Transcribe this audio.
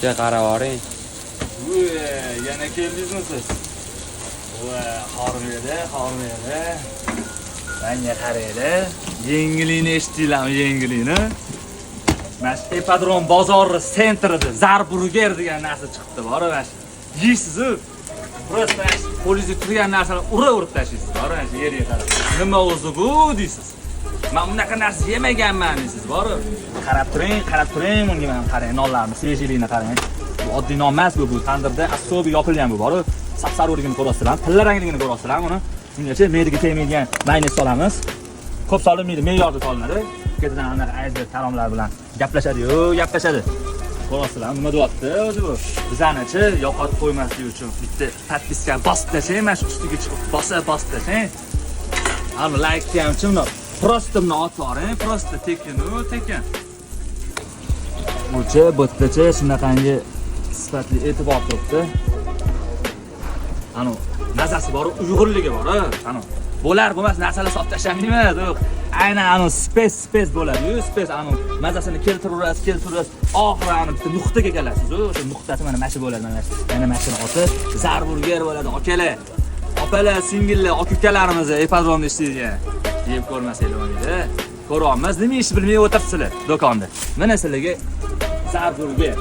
Bitta qaravering. Yana keldingizmi siz? Hormaydi. Menga qaraydi. Yengilini eshitdinglarmi, yengilini? Mana shu Ipodrom bozori sentrida zarburger degan narsa chiqdi, bor mana shu. Yeysiz-ku. Просто qo'lingizga turgan narsani urib tashlaysiz, bor mana shu yerga qarab. Nima o'zi bu deysiz. Men bunaqa narsa yemaganman deysiz, bor. Qarab turing, bunga men qarang, nonlarni, svejligini qarang. Bu oddiy non emas bu tandirda asobi yopilgan bu, bor. Sapsarurligini ko'rasizlar, tillarangligini ko'rasizlar buni. Bungacha me'daga tegmaydigan mayonez solamiz. Ko'p solinmaydi, me'yorda solinadi. Ketidan anaqa ajdar taromlar bilan gaplashadi. Ko'rasizlar, nima deyapti o'zi bu? Bizanichi yo'qotib qo'ymaslik uchun bitta podpiska bosib tashlang, mana shu ustiga chiqib bosib tashlang. Ana like ham chimno. Prosta buni otib yuboring, prosta tekin. O'cha bo'tgacha shunaqangi sifatli e'tibor turibdi. Ana mazasi bor, uyg'urligi bor, ana. Bo'lmas narsalar solib tashlamaymiz. Aynan ana space bo'ladi. Space ana mazasini keltirasiz. Oxiri ana bitta nuqtaga kelasiz. O'sha nuqtasi mana mashi bo'ladi, mana mashina oti zarburger bo'ladi. Opalar, singillar, aka-ukalarimiz Ipodromda ishlaydigan. Yeb ko'rmasanglar deydi. Ko'ryapmiz, nima ish bilmay o'tiribsizlar do'konda. Mana sizlarga zarburger